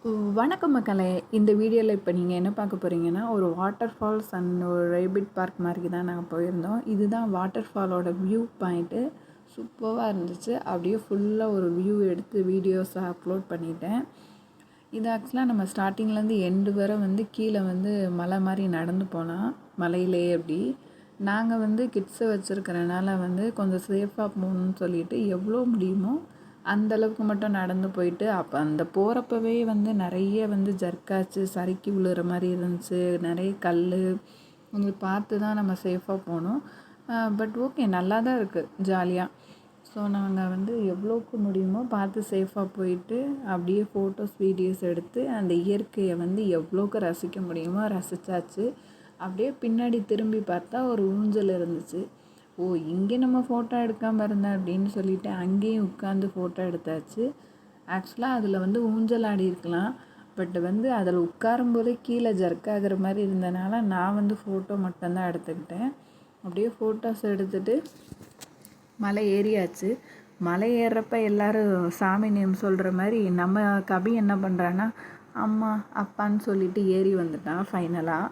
வணக்கம் மக்களே. இந்த வீடியோவில் இப்போ நீங்கள் என்ன பார்க்க போகிறீங்கன்னா, ஒரு வாட்டர் ஃபால்ஸ் அண்ட் ஒரு ரேபிட் பார்க் மாதிரி தான் நாங்கள் போயிருந்தோம். இதுதான் வாட்டர் ஃபாலோட வியூ பாயிண்ட்டு. சூப்பராக இருந்துச்சு. அப்படியே ஃபுல்லாக ஒரு வியூ எடுத்து வீடியோஸை அப்லோட் பண்ணிட்டேன். இது ஆக்சுவலாக நம்ம ஸ்டார்டிங்லேருந்து எண்டு வரை கீழே மலை மாதிரி நடந்து போகலாம், மலையிலே. அப்படி நாங்கள் கிட்ஸை வச்சுருக்கிறனால கொஞ்சம் சேஃபாக போகணுன்னு சொல்லிட்டு எவ்வளோ முடியுமோ அந்தளவுக்கு மட்டும் நடந்து போயிட்டு, அப்போ அந்த போகிறப்பவே நிறைய ஜர்க்காச்சு, சறுக்கி விழுற மாதிரி இருந்துச்சு. நிறைய கல் பார்த்து தான் நம்ம சேஃபாக போனோம். பட் ஓகே, நல்லா தான் இருக்குது, ஜாலியாக. ஸோ நாங்கள் எவ்வளோக்கு முடியுமோ பார்த்து சேஃபாக போயிட்டு அப்படியே ஃபோட்டோஸ் வீடியோஸ் எடுத்து அந்த இயற்கையை எவ்வளோக்கு ரசிக்க முடியுமோ ரசித்தாச்சு. அப்படியே பின்னாடி திரும்பி பார்த்தா ஒரு ஊஞ்சல் இருந்துச்சு. ஓ, இங்கே நம்ம ஃபோட்டோ எடுக்காமல் இருந்தேன் அப்படின்னு சொல்லிட்டு அங்கேயும் உட்காந்து ஃபோட்டோ எடுத்தாச்சு. ஆக்சுவலாக அதில் ஊஞ்சல் ஆடி இருக்கலாம். பட் அதில் உட்காரும்போதே கீழே ஜர்க்காகிற மாதிரி இருந்தனால நான் ஃபோட்டோ மட்டும்தான் எடுத்துக்கிட்டேன். அப்படியே ஃபோட்டோஸ் எடுத்துகிட்டு மலை ஏறியாச்சு. மலை ஏறுறப்ப எல்லோரும் சாமி நேம் சொல்கிற மாதிரி நம்ம கபி என்ன பண்ணுறான்னா அம்மா அப்பான்னு சொல்லிட்டு ஏறி வந்துட்டான் ஃபைனலாக.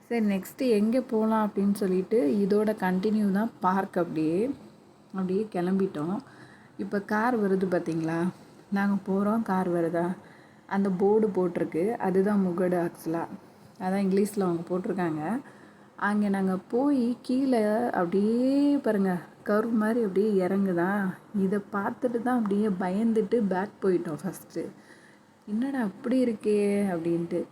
சரி, நெக்ஸ்ட்டு எங்கே போகலாம் அப்படின்னு சொல்லிட்டு இதோட கண்டினியூ தான் பார்க். அப்படியே கிளம்பிட்டோம். இப்போ கார் வருது பார்த்தீங்களா, நாங்கள் போகிறோம், கார் வருதா, அந்த போர்டு போட்டிருக்கு, அதுதான் முகடு. ஆக்சுவலாக அதான் இங்கிலீஷில் அவங்க போட்டிருக்காங்க. அங்கே நாங்கள் போய் கீழே அப்படியே பாருங்கள், கர்வ் மாதிரி அப்படியே இறங்குதா. இதை பார்த்துட்டு தான் அப்படியே பயந்துட்டு பேக் போயிட்டோம் ஃபஸ்ட்டு. என்னடா அப்படி இருக்கே அப்படின்ட்டு.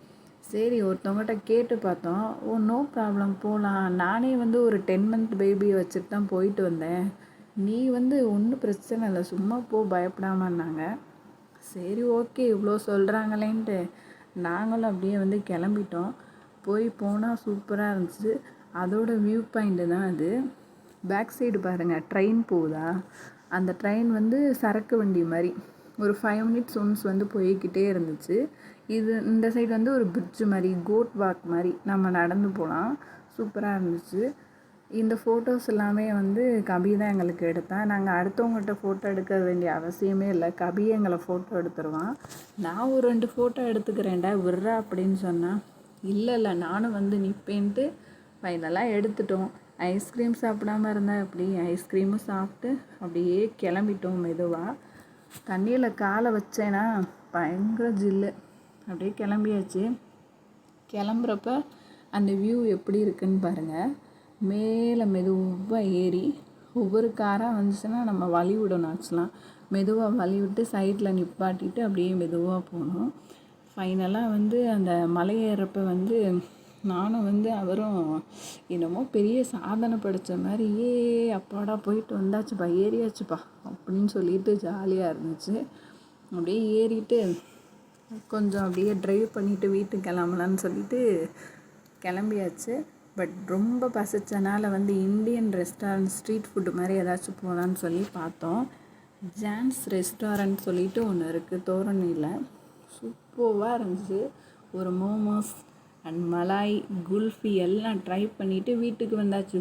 சரி, ஒருத்தவங்ககிட்ட கேட்டு பார்த்தோம். ஓ, நோ ப்ராப்ளம், போகலாம். நானே ஒரு 10 மந்த் பேபியை வச்சுட்டு தான் போயிட்டு வந்தேன். நீ ஒன்றும் பிரச்சனை இல்லை, சும்மா போ, பயப்படாமன்னாங்க. சரி, ஓகே, இவ்வளோ சொல்கிறாங்களேன்ட்டு நாங்களும் அப்படியே கிளம்பிட்டோம். போனால் சூப்பராக இருந்துச்சு. அதோட வியூ பாயிண்ட்டு தான் அது. பேக் சைடு பாருங்கள், ட்ரெயின் போகுதா. அந்த ட்ரெயின் சரக்கு வண்டி மாதிரி ஒரு 5 மினிட்ஸ் ஒன்ஸ் போய்கிட்டே இருந்துச்சு. இந்த சைடு ஒரு பிரிட்ஜு மாதிரி, கோட் வாக் மாதிரி நம்ம நடந்து போகலாம். சூப்பராக இருந்துச்சு. இந்த ஃபோட்டோஸ் எல்லாமே கபி தான் எங்களுக்கு எடுத்தேன். நாங்கள் அடுத்தவங்கள்ட்ட ஃபோட்டோ எடுக்க வேண்டிய அவசியமே இல்லை. கபி எங்களை ஃபோட்டோ எடுத்துருவான். நான் ஒரு 2 ஃபோட்டோ எடுத்துக்கிறேன்டா, விட்றா அப்படின்னு சொன்னேன். இல்லை நானும் நிற்பேன்ட்டு ஃபைனலாக எடுத்துட்டோம். ஐஸ்கிரீம் சாப்பிடாமல் இருந்தால் எப்படி, ஐஸ்கிரீமும் சாப்பிட்டு அப்படியே கிளம்பிட்டோம். மெதுவாக தண்ணியில் காலை வச்சேன்னா பயங்கர ஜில்லு. அப்படியே கிளம்பியாச்சு. கிளம்புறப்ப அந்த வியூ எப்படி இருக்குன்னு பாருங்கள். மேலே மெதுவாக ஏறி ஒவ்வொரு காராக வந்துச்சுன்னா நம்ம வழி விடணும். ஆச்சுலாம் மெதுவாக வழி விட்டு சைடில் நிப்பாட்டிட்டு அப்படியே மெதுவாக போகணும். ஃபைனலாக அந்த மலை ஏறப்போ நானும் அவரும் என்னமோ பெரிய சாதனை படித்த மாதிரி, அப்பாடா போயிட்டு வந்தாச்சுப்பா, ஏறியாச்சுப்பா அப்படின்னு சொல்லிட்டு ஜாலியாக இருந்துச்சு. அப்படியே ஏறிட்டு கொஞ்சம் அப்படியே ட்ரைவ் பண்ணிவிட்டு வீட்டுக்கு கிளம்பலான்னு சொல்லிட்டு கிளம்பியாச்சு. பட் ரொம்ப பசிச்சனால இந்தியன் ரெஸ்டாரண்ட், ஸ்ட்ரீட் ஃபுட்டு மாதிரி ஏதாச்சும் போகலான்னு சொல்லி பார்த்தோம். ஜான்ஸ் ரெஸ்டாரண்ட் சொல்லிட்டு ஒன்று இருக்குது தோரணியில். சூப்பராக இருந்துச்சு. ஒரு மோமோஸ் அண்ட் மலாய் குல்ஃபி எல்லாம் ட்ரை பண்ணிவிட்டு வீட்டுக்கு வந்தாச்சு.